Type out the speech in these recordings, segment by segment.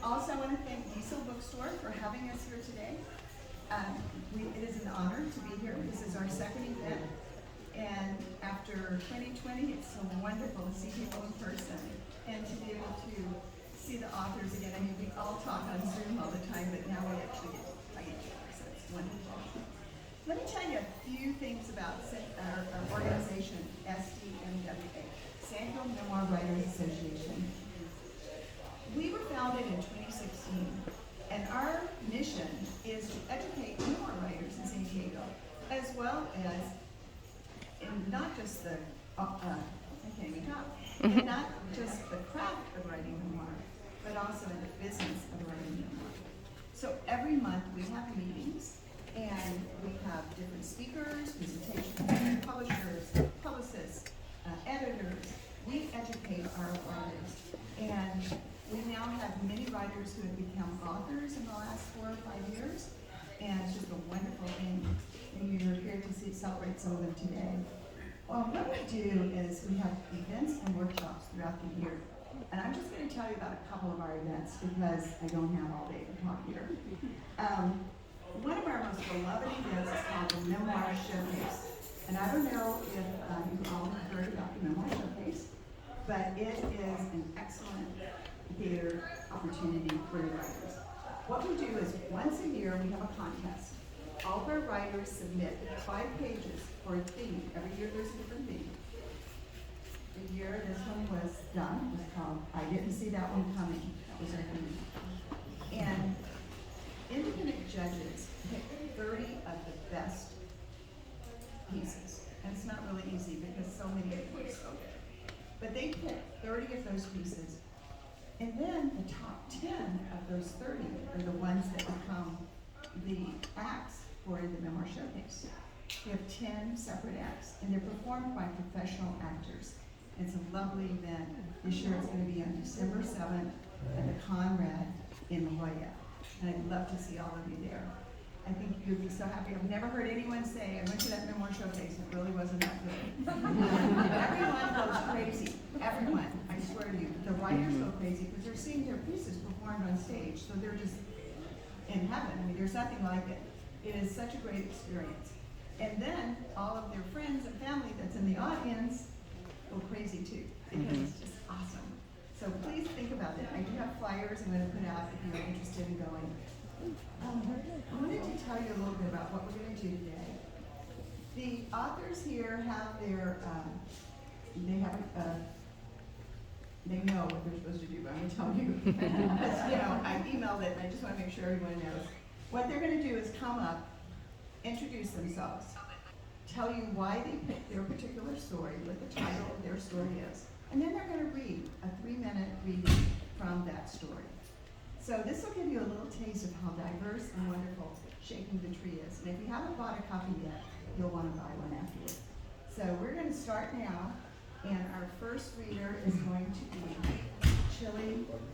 also want to thank Bookstore for having us here today. It is an honor to be here. This is our second event. And after 2020, it's so wonderful to see people in person and to be able to see the authors again. I mean, we all talk on Zoom all the time, but now we actually get to play each other, so it's wonderful. Let me tell you a few things about our organization, SDMWA, San Diego Memoir Writers Association. We were founded in 2016, and our mission is to educate memoir writers in San Diego, as well as in not just the, I can't even talk, and not just the craft of writing memoir, but also in the business of writing memoir. So every month we have meetings, and we have different speakers, presentations, publishers, publicists, editors. We educate our writers, and we now have many writers who have become authors in the last 4 or 5 years, and it's just a wonderful thing. And you're here to celebrate some of them today. What we do is we have events and workshops throughout the year. And I'm just going to tell you about a couple of our events because I don't have all day to talk here. One of our most beloved events is called the Memoir Showcase. And I don't know if you all have heard about the Memoir Showcase, but it is an excellent theater opportunity for the writers. What we do is once a year we have a contest. All of our writers submit 5 pages for a theme. Every year there's a different theme. The year this one was done was called I Didn't See That One Coming. That was our theme. And independent judges pick 30 of the best pieces. And it's not really easy because so many of them are so good. But they pick 30 of those pieces. And then the top 10 of those 30 are the ones that become the acts for the Memoir Showcase. We have 10 separate acts, and they're performed by professional actors. It's a lovely event. This year it's going to be on December 7th at the Conrad in La Jolla. And I'd love to see all of you there. I think you'd be so happy. I've never heard anyone say, I went to that Memoir Showcase, it really wasn't that good. Everyone goes crazy. Everyone, I swear to you. The writers go crazy because they're seeing their pieces performed on stage, so they're just in heaven. I mean, there's nothing like it. It is such a great experience. And then all of their friends and family that's in the audience go crazy too, because it's just awesome. So please think about it. I do have flyers I'm going to put out if you're interested in going. I wanted to tell you a little bit about what we're going to do today. The authors here have their, they know what they're supposed to do, but I'm going to tell you. Because, I emailed it and I just want to make sure everyone knows. What they're going to do is come up, introduce themselves, tell you why they picked their particular story, what the title of their story is, and then they're going to read a 3-minute reading from that story. So this will give you a little taste of how diverse and wonderful Shaking the Tree is. And if you haven't bought a copy yet, you'll want to buy one afterwards. So we're going to start now, and our first reader is going to be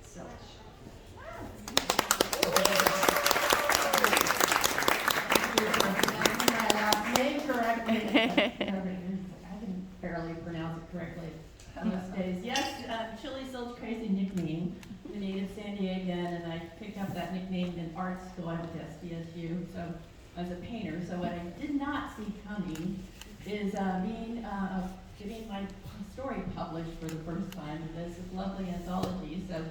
Cilch. Name correctly. I can barely pronounce it correctly these days. Yes, Cilch, crazy nickname. I'm a native San Diegan, and I picked up that nickname in art school. I went to SDSU, so I was a painter. So what I did not see coming is getting my story published for the first time in this lovely anthology. So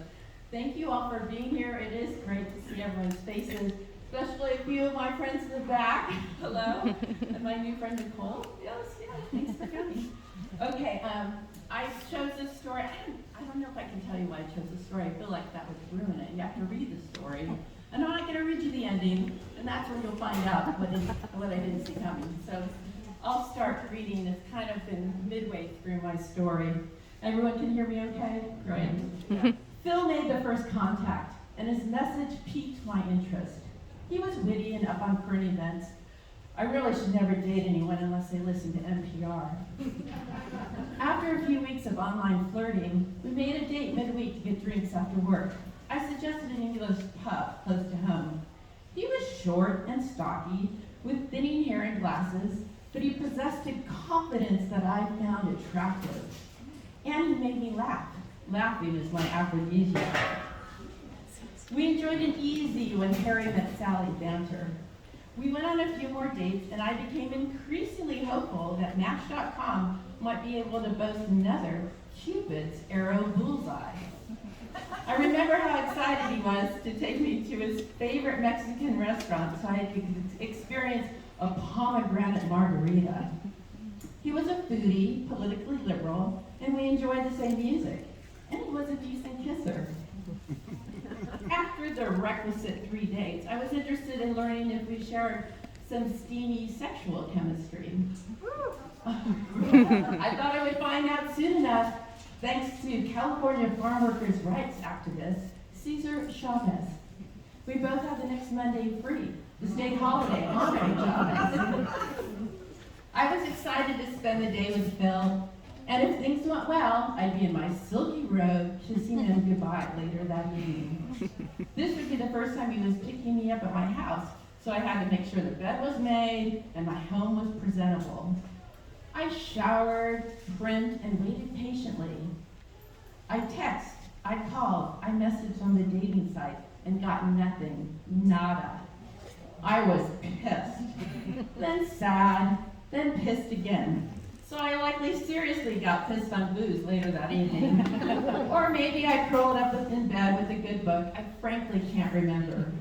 thank you all for being here. It is great to see everyone's faces, especially a few of my friends in the back. Hello. And my new friend Nicole. Yes, thanks for coming. Okay, I chose this story. I don't know if I can tell you why I chose this story. I feel like that would ruin it. You have to read the story. And I'm not going to read you the ending, and that's where you'll find out what I didn't see coming. So I'll start reading. It's kind of been midway through my story. Everyone can hear me okay? Great. Yeah. Phil made the first contact, and his message piqued my interest. He was witty and up on current events. I really should never date anyone unless they listen to NPR. After a few weeks of online flirting, we made a date midweek to get drinks after work. I suggested an English pub close to home. He was short and stocky, with thinning hair and glasses, but he possessed a confidence that I found attractive. And he made me laugh. Laughing is my aphrodisiac. We enjoyed an easy when Harry met Sally banter. We went on a few more dates, and I became increasingly hopeful that Match.com might be able to boast another Cupid's arrow bullseye. I remember how excited he was to take me to his favorite Mexican restaurant so I could experience a pomegranate margarita. He was a foodie, politically liberal, and we enjoyed the same music. And he was a decent kisser. After the requisite 3 dates, I was interested in learning if we shared some steamy sexual chemistry. I thought I would find out soon enough, thanks to California farm workers' rights activist Cesar Chavez. We both had the next Monday free, the state holiday honoring Chavez. I was excited to spend the day with Phil, and if things went well, I'd be in my silky robe kissing him goodbye later that evening. This would be the first time he was picking me up at my house, so I had to make sure the bed was made and my home was presentable. I showered, primed, and waited patiently. I texted, I called, I messaged on the dating site, and got nothing, nada. I was pissed, then sad, then pissed again. So I likely seriously got pissed on booze later that evening. Or maybe I curled up in bed with a good book. I frankly can't remember.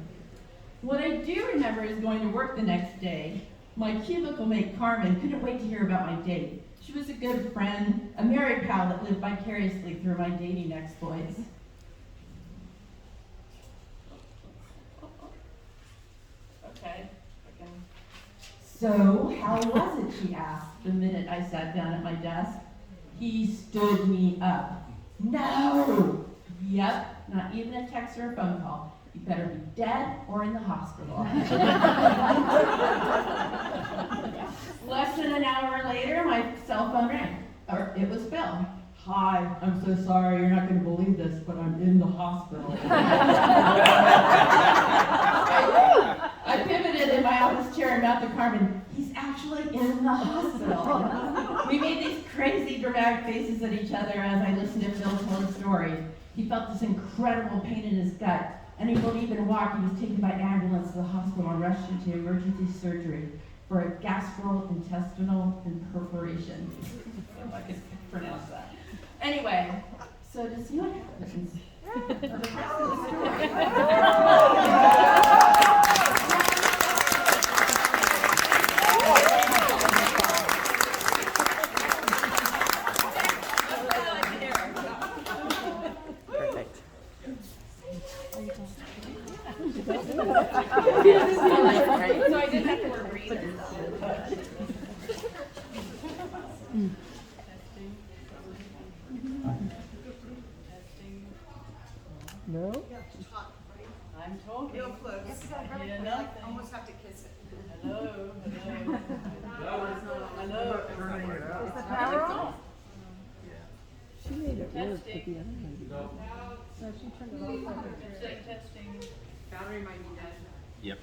What I do remember is going to work the next day. My cubicle mate Carmen couldn't wait to hear about my date. She was a good friend, a married pal that lived vicariously through my dating exploits. Okay. So, how was it, she asked, the minute I sat down at my desk. He stood me up. No! Yep, not even a text or a phone call. You better be dead or in the hospital. Less than an hour later, my cell phone rang. It was Phil. Hi, I'm so sorry, you're not going to believe this, but I'm in the hospital. I pivoted in my office chair and mouthed to Carmen, he's actually in the hospital. We made these crazy dramatic faces at each other as I listened to Phil tell his story. He felt this incredible pain in his gut, and he wouldn't even walk. He was taken by ambulance to the hospital and rushed into emergency surgery for a gastrointestinal perforation. If I could pronounce that. Anyway, so to see what happens. The rest of the story. So I didn't have to wear readers. No? I'm talking. Real close. Yeah, I nothing. almost have to kiss it. Hello, hello. Hello. Is the power on? She made it work with Testing. the other one. So she turned it off. Testing. Battery might be dead. Yep.